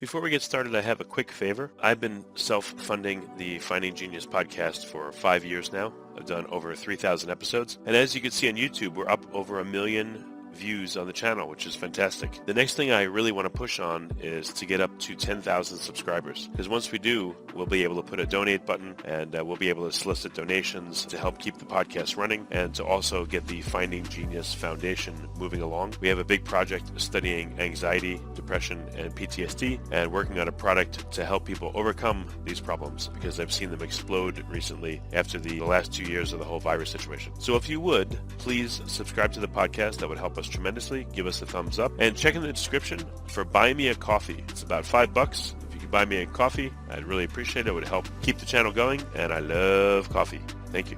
Before we get started, I have a quick favor. I've been self-funding the Finding Genius podcast for 5 years now. I've done over 3,000 episodes. And as you can see on YouTube, we're up over 1 million views on the channel, which is fantastic. The next thing I really want to push on is to get up to 10,000 subscribers. Because once we do, we'll be able to put a donate button and we'll be able to solicit donations to help keep the podcast running and to also get the Finding Genius Foundation moving along. We have a big project studying anxiety, depression, and PTSD and working on a product to help people overcome these problems because I've seen them explode recently after the last 2 years of the whole virus situation. So if you would, please subscribe to the podcast. That would help us tremendously. Give us a thumbs up and check in the description for Buy Me a Coffee. It's about $5. If you could buy me a coffee, I'd really appreciate it. It would help keep the channel going, and I love coffee. Thank you.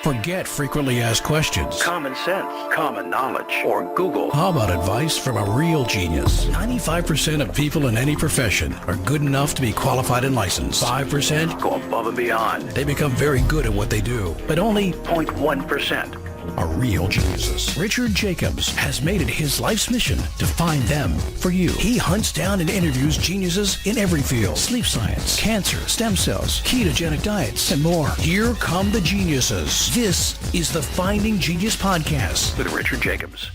Forget frequently asked questions. Common sense, common knowledge, or Google. How about advice from a real genius? 95% of people in any profession are good enough to be qualified and licensed. 5% go above and beyond. They become very good at what they do, but only 0.1% are real geniuses. Richard Jacobs has made it his life's mission to find them for you. He hunts down and interviews geniuses in every field: sleep science, cancer, stem cells, ketogenic diets, and more. Here come the geniuses. This is the Finding Genius Podcast with Richard Jacobs.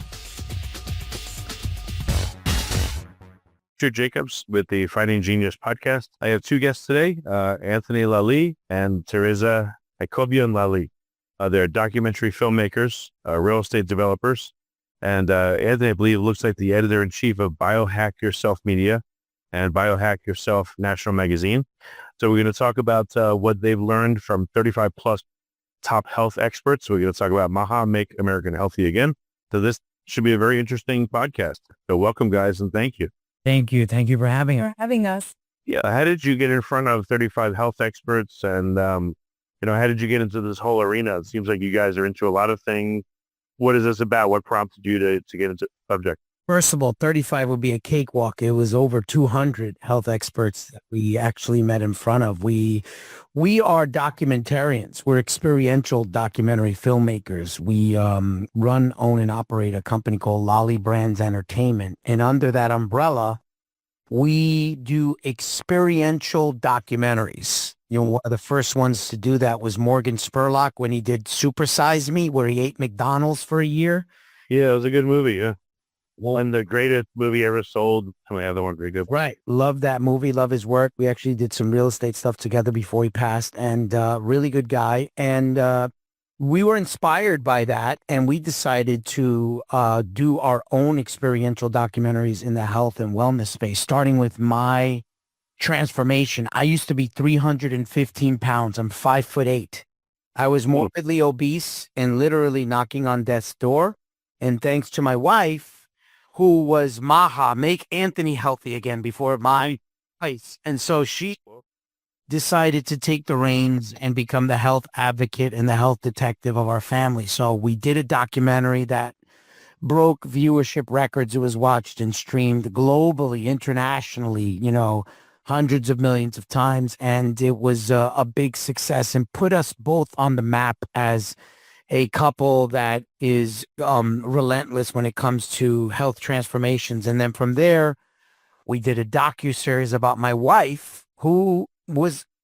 Richard Jacobs with the Finding Genius Podcast. I have two guests today, Anthony Lollis and TereZa Hakobyan-Lolli. They're documentary filmmakers, real estate developers, and Anthony, I believe, looks like the editor-in-chief of Biohack Yourself Media and Biohack Yourself National Magazine. So we're going to talk about what they've learned from 35-plus top health experts. We're going to talk about MAHA, Make America Healthy Again. So this should be a very interesting podcast. So welcome, guys, and thank you. Thank you. Thank you for having us. Yeah, how did you get in front of 35 health experts and how did you get into this whole arena? It seems like you guys are into a lot of things. What is this about? What prompted you to get into the subject? First of all, 35 would be a cakewalk. It was over 200 health experts that we actually met in front of. We are documentarians. We're experiential documentary filmmakers. We run, own, and operate a company called Lolli Brands Entertainment. And under that umbrella, we do experiential documentaries. One of the first ones to do that was Morgan Spurlock when he did Super Size Me, where he ate McDonald's for a year. Yeah, it was a good movie, yeah. Well, and the greatest movie ever sold. I mean, the other one pretty good. Right. Love that movie. Love his work. We actually did some real estate stuff together before he passed, and really good guy. And we were inspired by that, and we decided to do our own experiential documentaries in the health and wellness space, starting with my transformation. I used to be 315 pounds. I'm 5'8". I was morbidly obese and literally knocking on death's door. And thanks to my wife, who was MAHA, Make Anthony Healthy Again, before my place. And so she decided to take the reins and become the health advocate and the health detective of our family. So we did a documentary that broke viewership records. It was watched and streamed globally, internationally, hundreds of millions of times, and it was a big success and put us both on the map as a couple that is relentless when it comes to health transformations. And then from there, we did a docuseries about my wife, who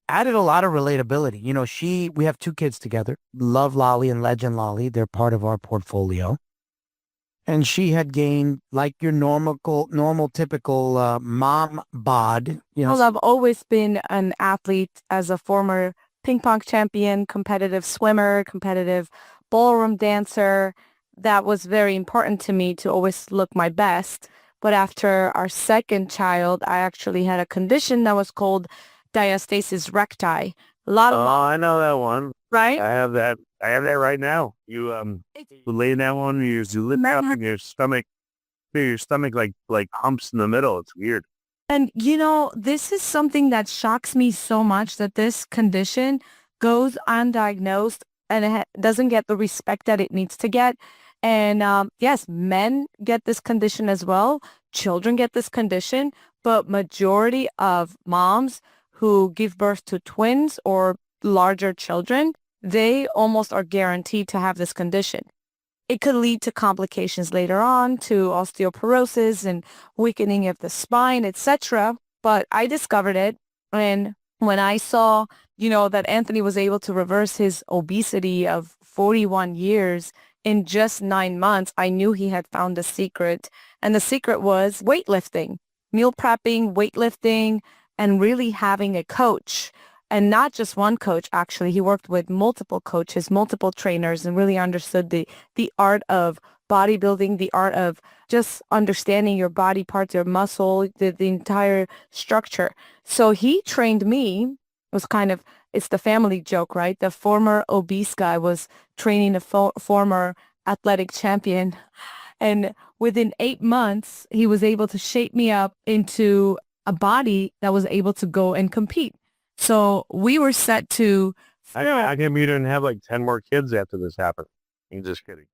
added a lot of relatability. We have 2 kids together, Love Lolli and Legend Lolli. They're part of our portfolio. And she had gained, like your normal, typical mom bod. Well, I've always been an athlete as a former ping pong champion, competitive swimmer, competitive ballroom dancer. That was very important to me to always look my best. But after our second child, I actually had a condition that was called diastasis recti. I know that one. Right? I have that right now. You lay down on you lift up and your stomach like humps in the middle. It's weird. And this is something that shocks me so much, that this condition goes undiagnosed and it doesn't get the respect that it needs to get. And yes, men get this condition as well. Children get this condition, but majority of moms who give birth to twins or larger children, they almost are guaranteed to have this condition. It could lead to complications later on, to osteoporosis and weakening of the spine, etc. but I discovered it. And when I saw, that Anthony was able to reverse his obesity of 41 years in just 9 months, I knew he had found a secret. And the secret was weightlifting, meal prepping, weightlifting, and really having a coach. And not just one coach, actually. He worked with multiple coaches, multiple trainers, and really understood the art of bodybuilding, the art of just understanding your body parts, your muscle, the entire structure. So he trained me. It was it's the family joke, right? The former obese guy was training a former athletic champion. And within 8 months, he was able to shape me up into a body that was able to go and compete. So we were set to... I can you didn't have like 10 more kids after this happened. I'm just kidding.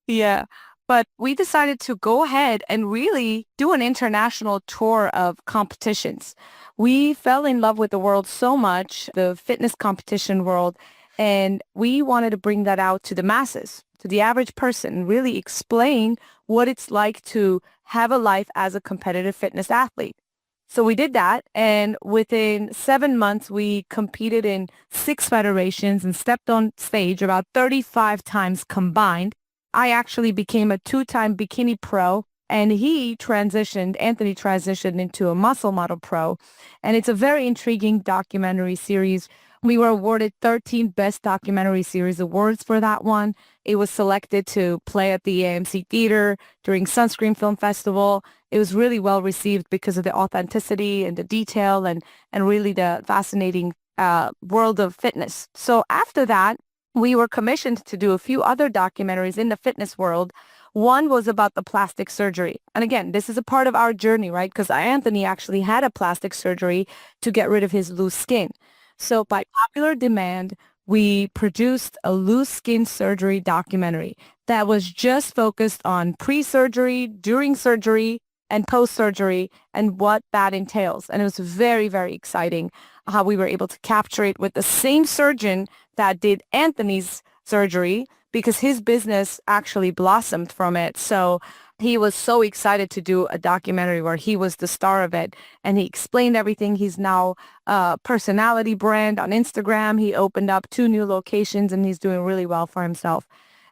Yeah. But we decided to go ahead and really do an international tour of competitions. We fell in love with the world so much, the fitness competition world, and we wanted to bring that out to the masses, to the average person, really explain what it's like to have a life as a competitive fitness athlete. So we did that, and within 7 months, we competed in 6 federations and stepped on stage about 35 times combined. I actually became a 2-time bikini pro, and Anthony transitioned into a muscle model pro. And it's a very intriguing documentary series. We were awarded 13 Best Documentary Series awards for that one. It was selected to play at the AMC Theater during Sunscreen Film Festival. It was really well received because of the authenticity and the detail and really the fascinating world of fitness. So after that, we were commissioned to do a few other documentaries in the fitness world. One was about the plastic surgery. And again, this is a part of our journey, right? Because Anthony actually had a plastic surgery to get rid of his loose skin. So by popular demand, we produced a loose skin surgery documentary that was just focused on pre-surgery, during surgery, and post-surgery and what that entails. And it was very, very exciting how we were able to capture it with the same surgeon that did Anthony's surgery because his business actually blossomed from it. So he was so excited to do a documentary where he was the star of it, and he explained everything. He's now a personality brand on Instagram. He opened up 2 new locations, and he's doing really well for himself.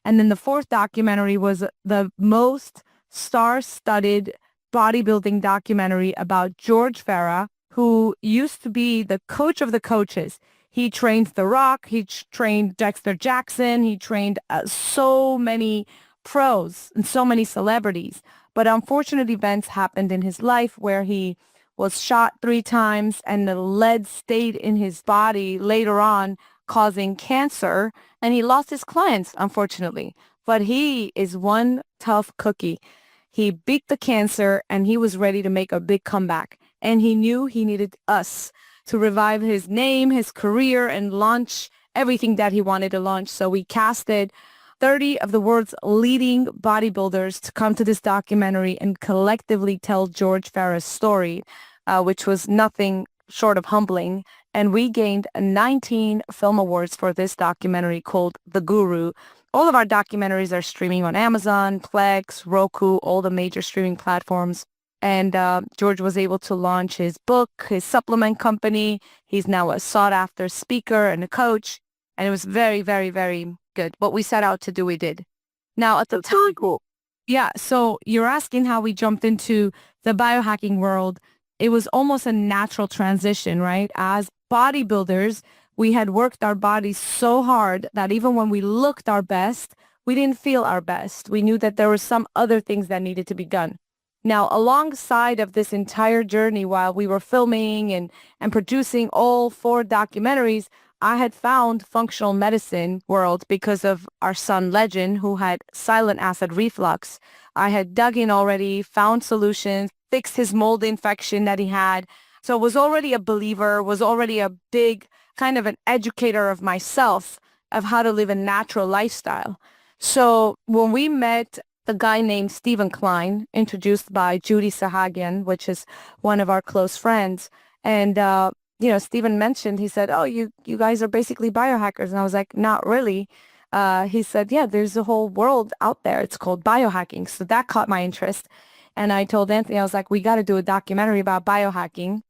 And then the 4th documentary was the most star-studded bodybuilding documentary about George Farah, who used to be the coach of the coaches. He trained The Rock. He trained Dexter Jackson. He trained so many pros and so many celebrities. But unfortunate events happened in his life where he was shot 3 times and the lead stayed in his body later on, causing cancer. And he lost his clients, unfortunately. But he is one tough cookie. He beat the cancer and he was ready to make a big comeback. And he knew he needed us to revive his name, his career, and launch everything that he wanted to launch. So we casted 30 of the world's leading bodybuilders to come to this documentary and collectively tell George Farah's story, which was nothing short of humbling. And we gained 19 film awards for this documentary called The Guru. All of our documentaries are streaming on Amazon, Plex, Roku, all the major streaming platforms. And George was able to launch his book, his supplement company. He's now a sought-after speaker and a coach. And it was very, very, very good. What we set out to do, we did. Now, at the time, Cool. yeah, so you're asking how we jumped into the biohacking world. It was almost a natural transition, right? As bodybuilders, we had worked our bodies so hard that even when we looked our best, we didn't feel our best. We knew that there were some other things that needed to be done. Now, alongside of this entire journey, while we were filming and producing all 4 documentaries, I had found functional medicine world because of our son Legend, who had silent acid reflux. I had dug in already, found solutions, fixed his mold infection that he had. So was already a believer, was already a big kind of an educator of myself of how to live a natural lifestyle. So when we met a guy named Stephen Klein, introduced by Judy Sahagian, which is one of our close friends, and Stephen mentioned, he said, oh, you guys are basically biohackers. And I was like, not really. He said, yeah, there's a whole world out there. It's called biohacking. So that caught my interest. And I told Anthony, I was like, we got to do a documentary about biohacking.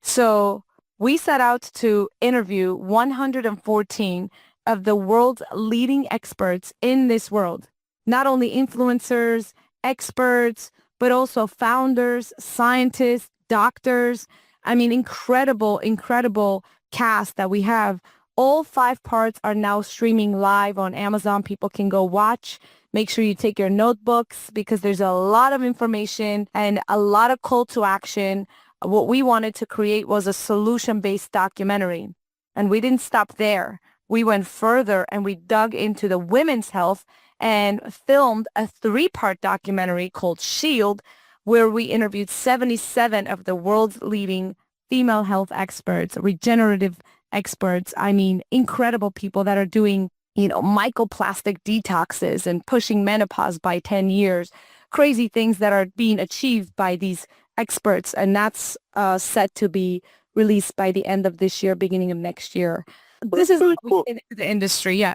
So we set out to interview 114 of the world's leading experts in this world, not only influencers, experts, but also founders, scientists, doctors. I mean, incredible cast that we have. All 5 parts are now streaming live on Amazon. People can go watch. Make sure you take your notebooks because there's a lot of information and a lot of call to action. What we wanted to create was a solution-based documentary. And we didn't stop there. We went further and we dug into the women's health and filmed a 3-part documentary called Shield, where we interviewed 77 of the world's leading female health experts, regenerative experts. I mean, incredible people that are doing, mycoplastic detoxes and pushing menopause by 10 years, crazy things that are being achieved by these experts. And that's set to be released by the end of this year, beginning of next year. This is really cool. in the industry. Yeah.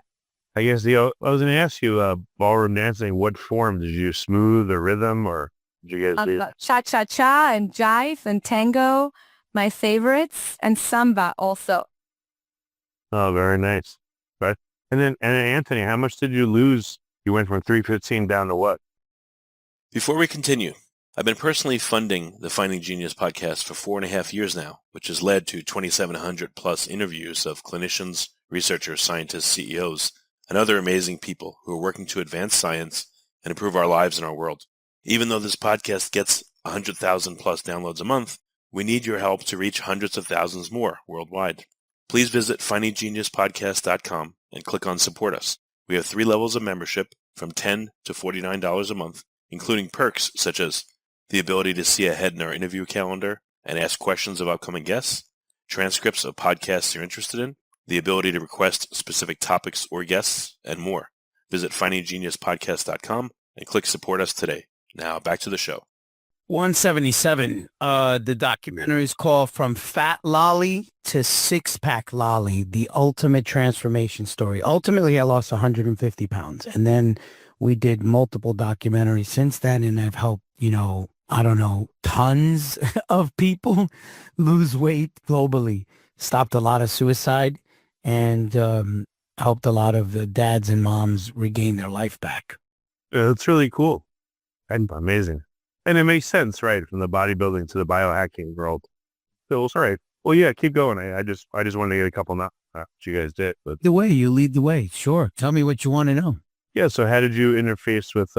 I guess I was going to ask you, ballroom dancing, what form did you use? Smooth or rhythm, or did you guys do? Cha-cha-cha and jive and tango, my favorites, and samba also. Oh, very nice. Right. And then Anthony, how much did you lose? You went from 315 down to what? Before we continue, I've been personally funding the Finding Genius podcast for 4.5 years now, which has led to 2,700 plus interviews of clinicians, researchers, scientists, CEOs, and other amazing people who are working to advance science and improve our lives and our world. Even though this podcast gets 100,000 plus downloads a month, we need your help to reach hundreds of thousands more worldwide. Please visit findinggeniuspodcast.com and click on Support Us. We have 3 levels of membership from $10 to $49 a month, including perks such as the ability to see ahead in our interview calendar and ask questions of upcoming guests, transcripts of podcasts you're interested in, the ability to request specific topics or guests, and more. Visit findinggeniuspodcast.com and click Support Us today. Now back to the show. 177. The documentary is called From Fat Lolly to Six-Pack Lolly, the ultimate transformation story. Ultimately, I lost 150 pounds. And then we did multiple documentaries since then, and I've helped, tons of people lose weight globally, stopped a lot of suicide, and helped a lot of the dads and moms regain their life back. It's really cool and amazing. And it makes sense, right, from the bodybuilding to the biohacking world. So it's all right. Well, yeah, keep going. I just wanted to get a couple now what you guys did. But The way you lead the way. Sure. Tell me what you want to know. yeah, so how did you interface with,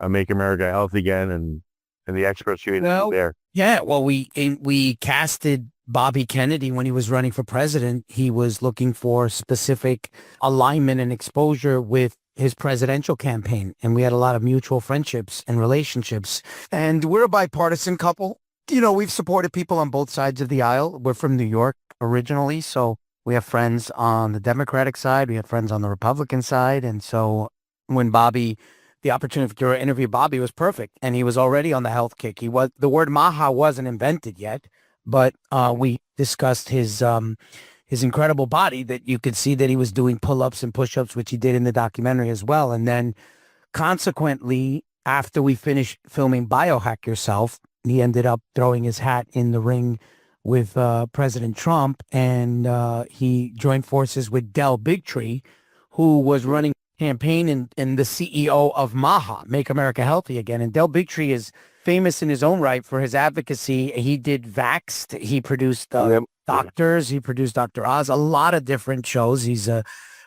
Make America Healthy Again and the experts you interviewed there? Yeah, well, we casted Bobby Kennedy when he was running for president. He was looking for specific alignment and exposure with his presidential campaign. And we had a lot of mutual friendships and relationships. And we're a bipartisan couple. We've supported people on both sides of the aisle. We're from New York originally, so we have friends on the Democratic side. We have friends on the Republican side. And so when the opportunity to interview Bobby was perfect. And he was already on the health kick. The word Maha wasn't invented yet, but we discussed his incredible body, that you could see that he was doing pull-ups and push-ups, which he did in the documentary as well. And then consequently, after we finished filming Biohack Yourself, he ended up throwing his hat in the ring with President Trump, and he joined forces with Del Bigtree, who was running a campaign and the CEO of MAHA, Make America Healthy Again. And Del Bigtree is famous in his own right for his advocacy. He did Vaxxed. He produced Doctors. He produced Dr. Oz, a lot of different shows. He's a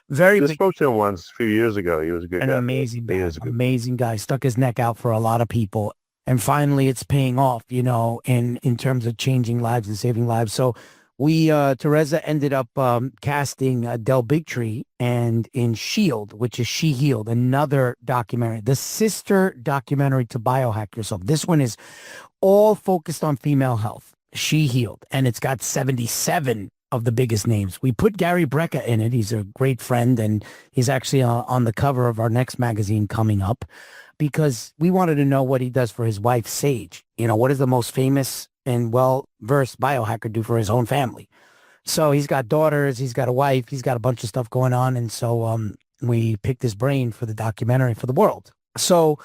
very I spoke to him once a few years ago. He was a good guy. Amazing guy. Stuck his neck out for a lot of people. And finally, it's paying off, in terms of changing lives and saving lives. So TereZa ended up casting Del Bigtree and in Shield, which is She Healed, another documentary, the sister documentary to Biohack Yourself. This one is all focused on female health. She Healed, and it's got 77 of the biggest names. We put Gary Brecka in it. He's a great friend, and he's actually on the cover of our next magazine coming up, because we wanted to know what he does for his wife, Sage. What does the most famous and well-versed biohacker do for his own family? So he's got daughters, he's got a wife, he's got a bunch of stuff going on, and so we picked his brain for the documentary for the world. So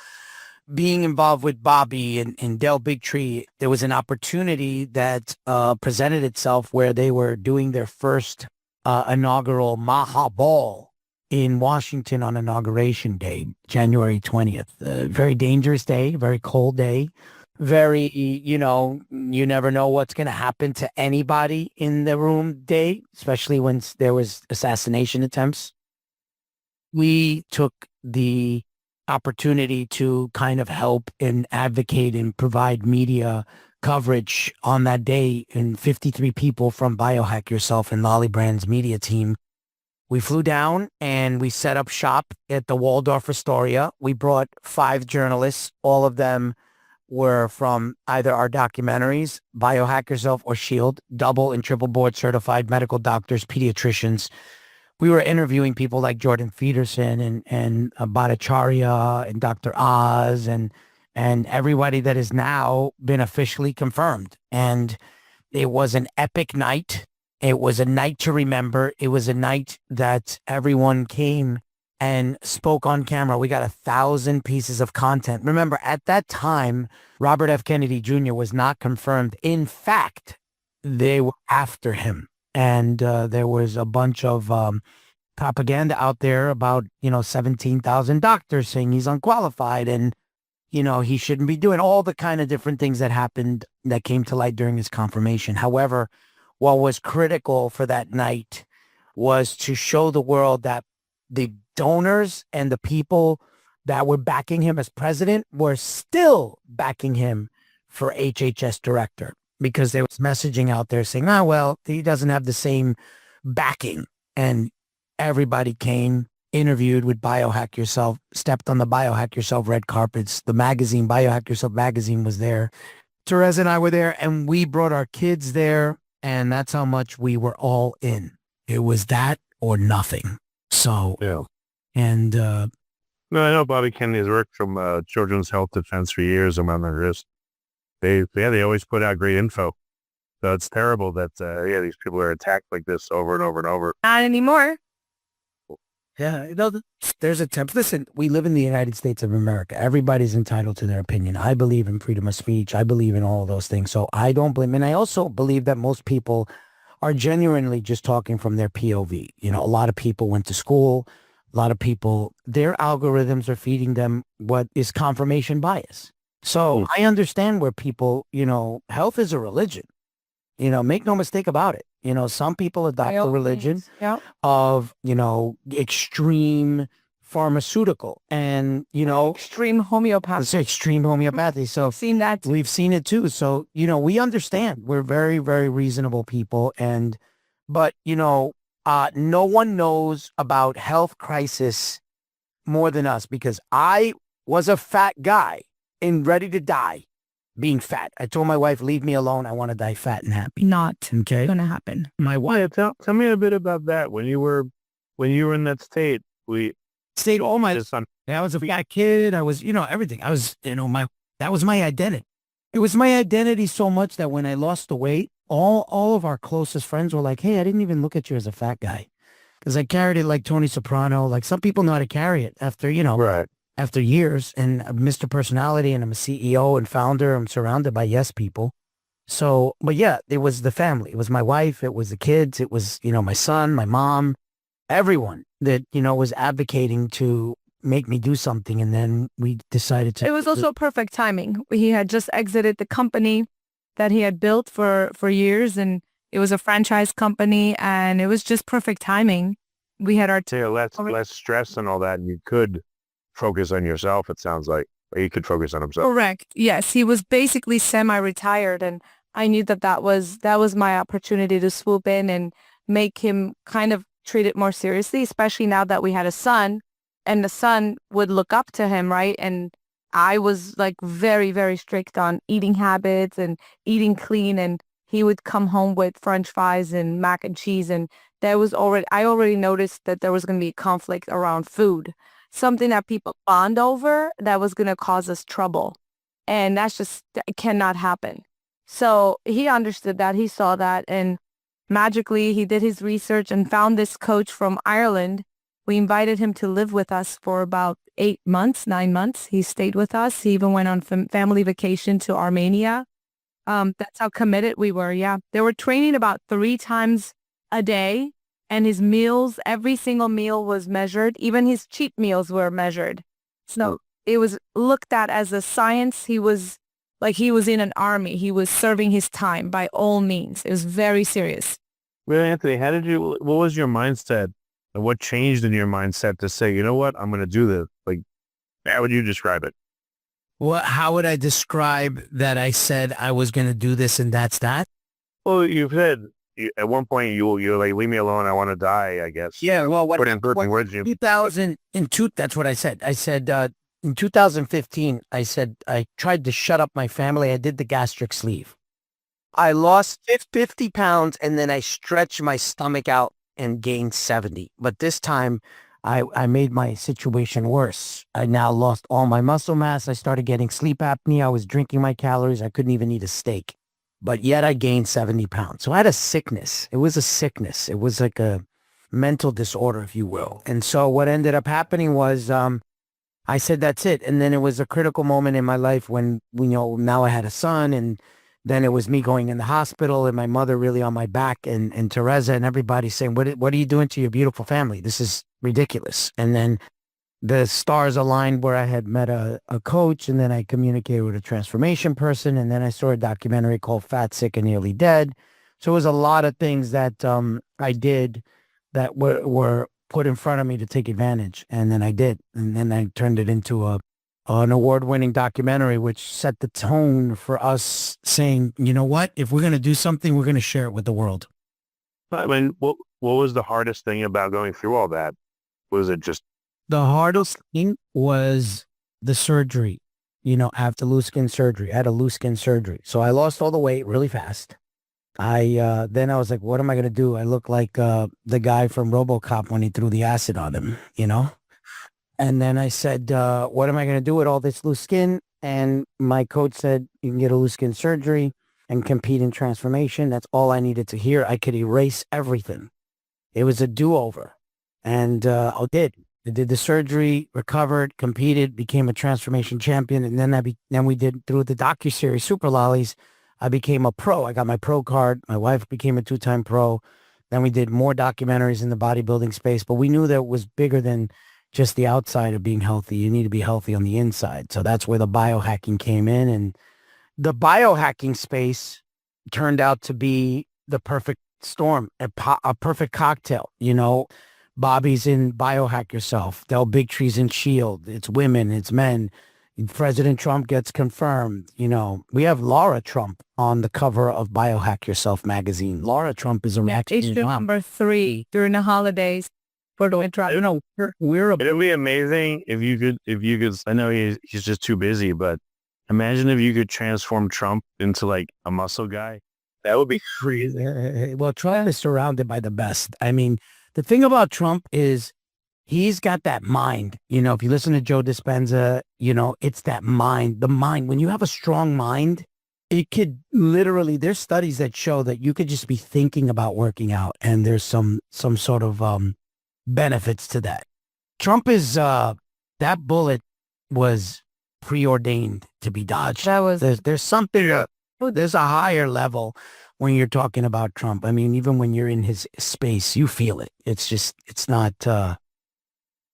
being involved with Bobby and Del Bigtree, there was an opportunity that presented itself where they were doing their first inaugural Maha Ball in Washington on Inauguration Day, January 20th. Very dangerous day, very cold day, very, you never know what's going to happen to anybody in the room day, especially when there was assassination attempts. We took the opportunity to kind of help and advocate and provide media coverage on that day, and 53 people from Biohack Yourself and Lolly Brand's media team. We flew down and we set up shop at the Waldorf Astoria. We brought 5 journalists. All of them were from either our documentaries, Biohack Yourself or SHIELD, double and triple board certified medical doctors, pediatricians. We were interviewing people like Jordan Peterson and Bhattacharya and Dr. Oz and everybody that has now been officially confirmed. And it was an epic night. It was a night to remember. It was a night that everyone came and spoke on camera. We got 1,000 pieces of content. Remember, at that time, Robert F. Kennedy Jr. was not confirmed. In fact, they were after him. And there was a bunch of propaganda out there about, 17,000 doctors saying he's unqualified and, he shouldn't be doing all the kind of different things that happened that came to light during his confirmation. However, what was critical for that night was to show the world that the donors and the people that were backing him as president were still backing him for HHS director, because there was messaging out there saying, well, he doesn't have the same backing. And everybody came, interviewed with Biohack Yourself, stepped on the Biohack Yourself red carpets. The magazine, Biohack Yourself magazine, was there. TereZa and I were there, and we brought our kids there. And that's how much we were all in. It was that or nothing. So, Yeah. And No, I know Bobby Kennedy has worked from Children's Health Defense for years among the risk. They always put out great info. So it's terrible that, these people are attacked like this over and over and over. Not anymore. yeah, there's attempts. Listen, we live in the United States of America. Everybody's entitled to their opinion. I believe in freedom of speech. I believe in all of those things. So I don't blame. And I also believe that most people are genuinely just talking from their POV. A lot of people went to school. A lot of people, their algorithms are feeding them what is confirmation bias. So I understand where people, health is a religion. Make no mistake about it. Some people adopt the religion of, extreme pharmaceutical and, Extreme homeopathy. let's say extreme homeopathy. So Seen that. we've seen it too. So, we understand. We're very, very reasonable people. But no one knows about health crisis more than us, because I was a fat guy and ready to die being fat. I told my wife, leave me alone. I want to die fat and happy. Not Okay. gonna happen. My wife Tell me a bit about that. When you were in that state, stayed all my, this on I was a fat kid. I was, everything. I was, that was my identity. It was my identity so much that when I lost the weight, all of our closest friends were like, hey, I didn't even look at you as a fat guy. Because I carried it like Tony Soprano. Like some people know how to carry it after, right. after years, and I'm Mr. Personality, and I'm a CEO and founder. I'm surrounded by yes people. So, but yeah, it was the family. It was my wife. It was the kids. It was, my son, my mom, everyone that, was advocating to make me do something. And then we decided to. It was also perfect timing. He had just exited the company that he had built for years, and it was a franchise company, and it was just perfect timing. We had our So less stress and all that, and you could focus on yourself, it sounds like. Or you could focus on himself. Correct. Yes, he was basically semi-retired, and I knew that was my opportunity to swoop in and make him kind of treat it more seriously, especially now that we had a son, and the son would look up to him, right? And I was like very, very strict on eating habits and eating clean, and he would come home with French fries and mac and cheese, and I already noticed that there was going to be conflict around food. Something that people bond over that was going to cause us trouble. And that cannot happen. So he understood that, he saw that, and magically he did his research and found this coach from Ireland We invited him to live with us for about 8 months, 9 months. He stayed with us. He even went on family vacation to Armenia. That's how committed we were. Yeah. They were training about 3 times a day, and his meals, every single meal was measured. Even his cheat meals were measured. So it was looked at as a science. He was in an army. He was serving his time by all means. It was very serious. Well, Anthony, what was your mindset and what changed in your mindset to say, you know what, I'm going to do this? Like, how would you describe it? Well, how would I describe that I said I was going to do this and that's that? Well, you've said at one point you're like, leave me alone, I want to die, I guess. Yeah, well, Put in words, you. 2002, that's what I said. I said, in 2015, I said, I tried to shut up my family. I did the gastric sleeve. I lost 50 pounds and then I stretched my stomach out and gained 70. But this time I made my situation worse. I now lost all my muscle mass. I started getting sleep apnea. I was drinking my calories. I couldn't even eat a steak. But yet I gained 70 pounds. So I had a sickness. It was a sickness. It was like a mental disorder, if you will. And so what ended up happening was I said, that's it. And then it was a critical moment in my life when, now I had a son, and then it was me going in the hospital and my mother really on my back, and TereZa and everybody saying, what are you doing to your beautiful family? This is ridiculous. And then the stars aligned where I had met a coach, and then I communicated with a transformation person, and then I saw a documentary called Fat, Sick, and Nearly Dead. So it was a lot of things that I did that were put in front of me to take advantage. And then I did. And then I turned it into an award-winning documentary, which set the tone for us saying, you know what, if we're going to do something, we're going to share it with the world. I mean, what was the hardest thing about going through all that? Was it just... The hardest thing was the surgery, after loose skin surgery. I had a loose skin surgery. So I lost all the weight really fast. Then I was like, what am I going to do? I look like the guy from RoboCop when he threw the acid on him, And then I said, what am I going to do with all this loose skin? And my coach said, you can get a loose skin surgery and compete in transformation. That's all I needed to hear. I could erase everything. It was a do-over. And I did. I did the surgery, recovered, competed, became a transformation champion. And then we did, through the docuseries Super Lollis, I became a pro. I got my pro card. My wife became a 2-time pro. Then we did more documentaries in the bodybuilding space. But we knew that it was bigger than just the outside of being healthy. You need to be healthy on the inside. So that's where the biohacking came in. And the biohacking space turned out to be the perfect storm, a perfect cocktail. Bobby's in Biohack Yourself. Del Bigtree's in SHIELD. It's women, it's men. President Trump gets confirmed. We have Laura Trump on the cover of Biohack Yourself magazine. Laura Trump is a Issue number 3 during the holidays. For the winter. I don't know. It'd be amazing if you could. I know he's just too busy, but imagine if you could transform Trump into like a muscle guy. That would be crazy. Well, Trump is surrounded by the best. I mean, the thing about Trump is he's got that mind. If you listen to Joe Dispenza, it's that mind. The mind. When you have a strong mind, it could literally, there's studies that show that you could just be thinking about working out, and there's some sort of benefits to that. Trump is that bullet was preordained to be dodged. There's something, there's a higher level when you're talking about Trump. I mean, even when you're in his space, you feel it. It's not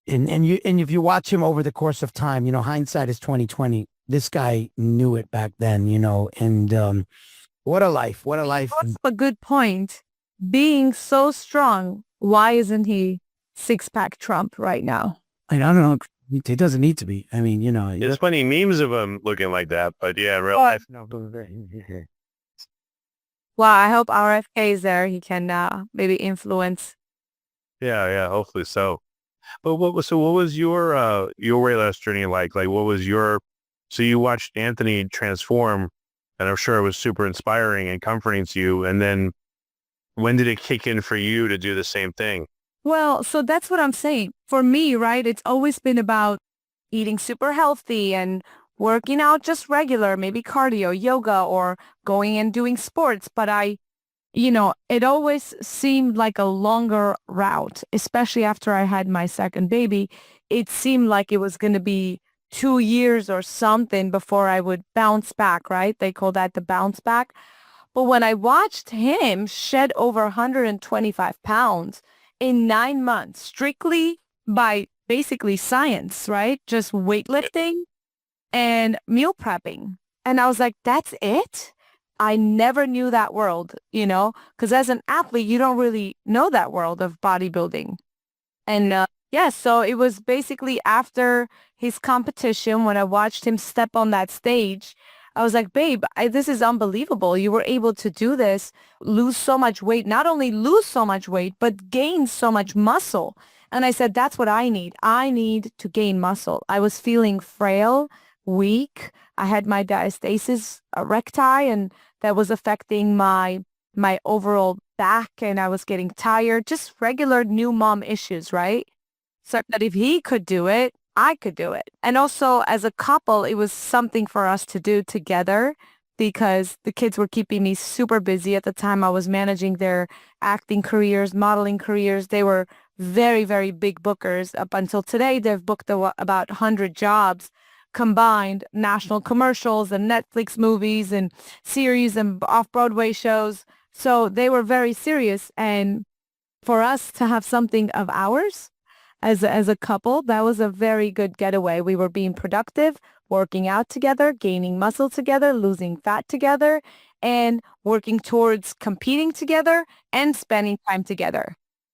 and if you watch him over the course of time, hindsight is 20/20. This guy knew it back then, and what a life. That's a good point. Being so strong, why isn't he six-pack Trump right now? I don't know. It doesn't need to be. I mean, there's funny memes of him looking like that, but yeah, real life. Well, I hope RFK is there. He can maybe influence. Yeah, hopefully so. But what was your weight loss journey like? Like, what was so you watched Anthony transform, and I'm sure it was super inspiring and comforting to you. And then when did it kick in for you to do the same thing? Well, so that's what I'm saying. For me, right, it's always been about eating super healthy and working out just regular, maybe cardio, yoga, or going and doing sports. But I it always seemed like a longer route, especially after I had my second baby. It seemed like it was going to be 2 years or something before I would bounce back, right? They call that the bounce back. But when I watched him shed over 125 pounds in 9 months, strictly by basically science, right? Just weightlifting and meal prepping. And I was like, that's it? I never knew that world, because as an athlete, you don't really know that world of bodybuilding. And yeah, so it was basically after his competition when I watched him step on that stage. I was like, babe, this is unbelievable. You were able to do this, lose so much weight, not only lose so much weight, but gain so much muscle. And I said, that's what I need. I need to gain muscle. I was feeling frail, weak. I had my diastasis recti, and that was affecting my overall back, and I was getting tired, just regular new mom issues, right? So that if he could do it, I could do it. And also as a couple, it was something for us to do together because the kids were keeping me super busy. At the time, I was managing their acting careers, modeling careers. They were very, very big bookers. Up until today, they've booked about 100 jobs combined, national commercials and Netflix movies and series and off-Broadway shows. So they were very serious. And for us to have something of ours as a couple, that was a very good getaway. We were being productive, working out together, gaining muscle together, losing fat together, and working towards competing together and spending time together.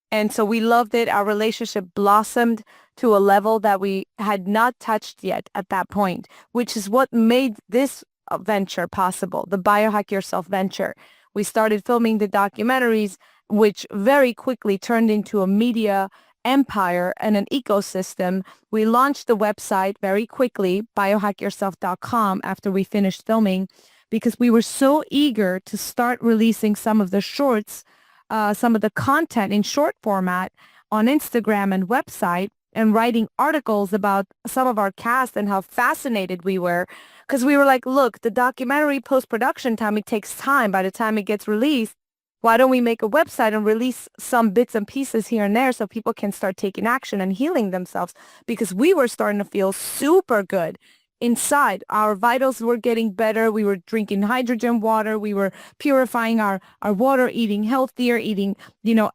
And so we loved it. Our relationship blossomed to a level that we had not touched yet at that point, which is what made this venture possible, the Biohack Yourself venture. We started filming the documentaries, which very quickly turned into a media empire and an ecosystem. We launched the website very quickly, biohackyourself.com, after we finished filming, because we were so eager to start releasing some of the shorts, some of the content in short format on Instagram and website, and writing articles about some of our cast and how fascinated we were. Because we were like, look, the documentary post-production time, it takes time. By the time it gets released, why don't we make a website and release some bits and pieces here and there so people can start taking action and healing themselves? Because we were starting to feel super good inside. Our vitals were getting better. We were drinking hydrogen water. We were purifying our water, eating healthier, eating,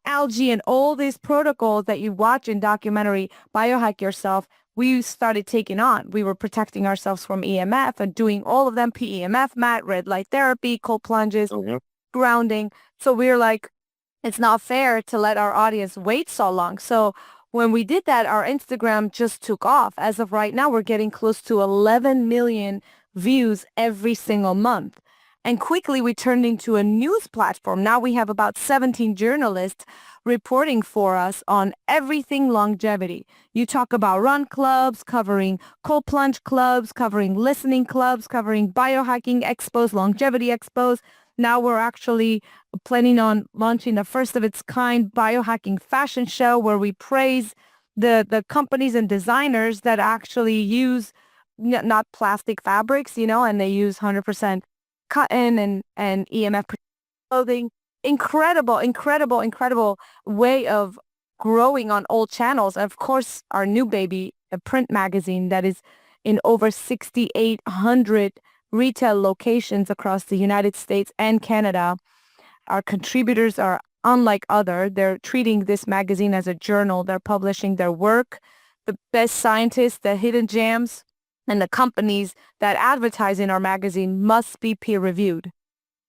algae and all these protocols that you watch in documentary Biohack Yourself. We started taking on. We were protecting ourselves from EMF and doing all of them, PEMF mat, red light therapy, cold plunges, grounding. So we were like, it's not fair to let our audience wait so long. So when we did that, our Instagram just took off. As of right now, we're getting close to 11 million views every single month. And quickly we turned into a news platform. Now we have about 17 journalists reporting for us on everything longevity. You talk about run clubs, covering cold plunge clubs, covering listening clubs, covering biohacking expos, longevity expos. Now we're actually planning on launching the first of its kind biohacking fashion show where we praise the companies and designers that actually use not plastic fabrics, and they use 100% cotton and EMF clothing. Incredible, incredible, incredible way of growing on old channels. And of course, our new baby, a print magazine that is in over 6,800 retail locations across the United States and Canada. Our contributors are unlike other. They're treating this magazine as a journal. They're publishing their work. The best scientists, the hidden gems, and the companies that advertise in our magazine must be peer reviewed.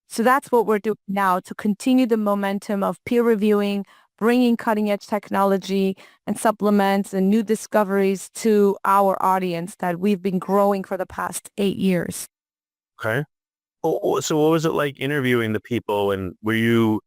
So that's what we're doing now to continue the momentum of peer reviewing, bringing cutting edge technology and supplements and new discoveries to our audience that we've been growing for the past 8 years. Okay. So what was it like interviewing the people, and were you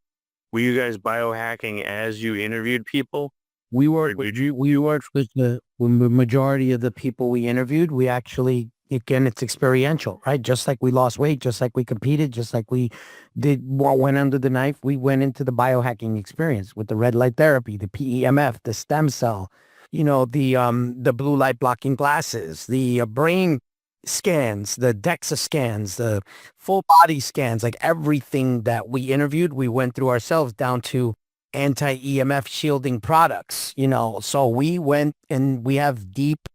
guys biohacking as you interviewed people? We worked with the majority of the people we interviewed. We actually, again, it's experiential, right? Just like we lost weight, just like we competed, just like we did what went under the knife, we went into the biohacking experience with the red light therapy, the PEMF, the stem cell, the blue light blocking glasses, the brain scans, the DEXA scans, the full body scans, like everything that we interviewed, we went through ourselves down to anti-EMF shielding products, So we went and we have deep,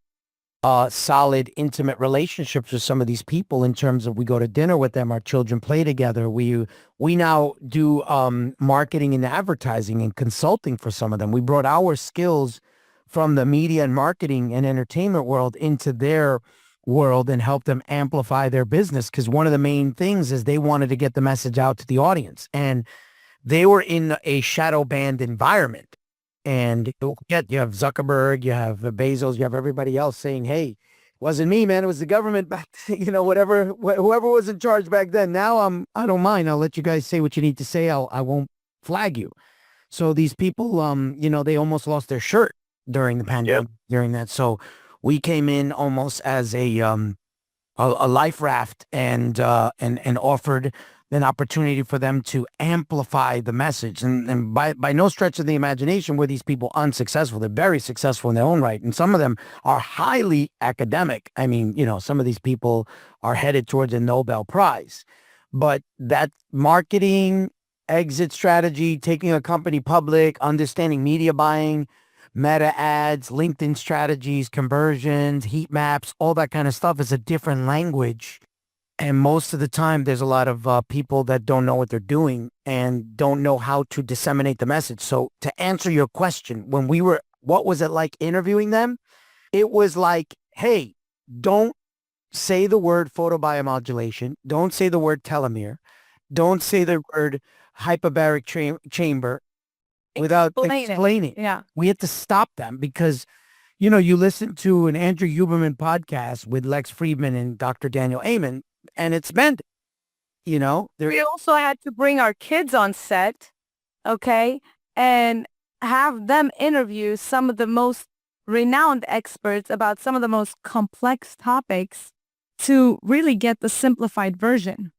solid, intimate relationships with some of these people in terms of we go to dinner with them, our children play together. We now do marketing and advertising and consulting for some of them. We brought our skills from the media and marketing and entertainment world into their world and help them amplify their business, because one of the main things is they wanted to get the message out to the audience, and they were in a shadow banned environment. And you have Zuckerberg, you have Bezos, you have everybody else saying, hey, it wasn't me, man. It was the government back, whoever was in charge back then. Now I don't mind. I'll let you guys say what you need to say. I won't flag you. So these people, they almost lost their shirt during the pandemic, during that. So we came in almost as a life raft and offered an opportunity for them to amplify the message. And by no stretch of the imagination were these people unsuccessful. They're very successful in their own right. And some of them are highly academic. I mean, some of these people are headed towards a Nobel Prize. But that marketing, exit strategy, taking a company public, understanding media buying, meta ads, LinkedIn strategies, conversions, heat maps, all that kind of stuff is a different language. And most of the time, there's a lot of people that don't know what they're doing and don't know how to disseminate the message. So to answer your question, what was it like interviewing them? It was like, hey, don't say the word photobiomodulation. Don't say the word telomere. Don't say the word hyperbaric chamber without explaining. Yeah. We had to stop them because, you listen to an Andrew Huberman podcast with Lex Friedman and Dr. Daniel Amen, and it's meant, we also had to bring our kids on set, okay, and have them interview some of the most renowned experts about some of the most complex topics to really get the simplified version.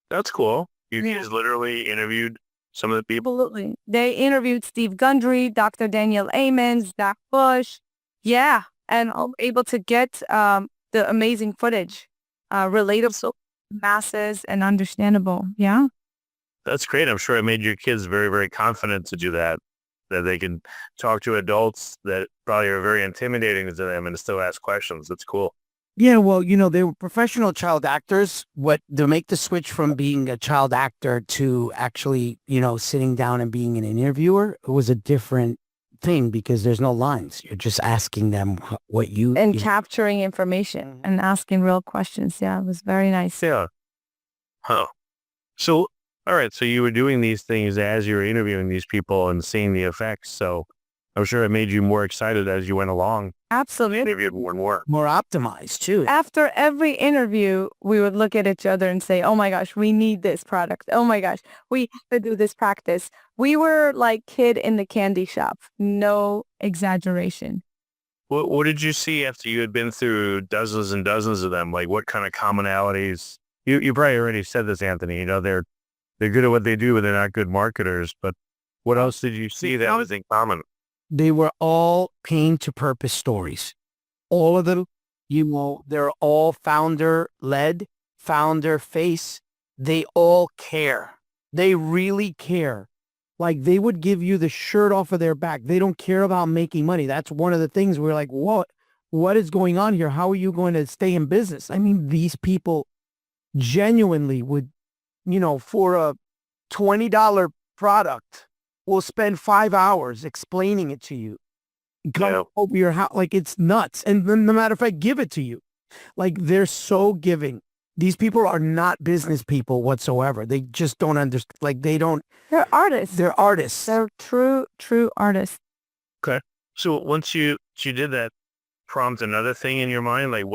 That's cool. You guys literally interviewed some of the people? Absolutely. They interviewed Steve Gundry, Dr. Daniel Amen, Zach Bush. Yeah. And I'm able to get the amazing footage, relatable masses and understandable. Yeah. That's great. I'm sure it made your kids very, very confident to do that they can talk to adults that probably are very intimidating to them and still ask questions. That's cool. Yeah, well, they were professional child actors. To make the switch from being a child actor to actually, sitting down and being an interviewer, it was a different thing because there's no lines. You're just asking them what you... And capturing information and asking real questions. Yeah, it was very nice. Yeah. Huh. So, all right. So you were doing these things as you were interviewing these people and seeing the effects. So I'm sure it made you more excited as you went along. Absolutely. Interviewed more and more. More optimized, too. After every interview, we would look at each other and say, oh my gosh, we need this product. Oh my gosh, we have to do this practice. We were like kid in the candy shop. No exaggeration. What did you see after you had been through dozens and dozens of them? Like what kind of commonalities? You probably already said this, Anthony. They're good at what they do, but they're not good marketers. But what else did you see that was in common? They were all pain to purpose stories. All of them, they're all founder-led, founder-face. They all care. They really care. Like they would give you the shirt off of their back. They don't care about making money. That's one of the things we're like, what is going on here? How are you going to stay in business? I mean, these people genuinely would, for a $20 product, will spend 5 hours explaining it to you. Come over your house. Like it's nuts. And then no matter if I give it to you, like they're so giving. These people are not business people whatsoever. They just don't understand. Like they're artists. They're artists. They're true artists. Okay. So once you did that, prompt another thing in your mind, like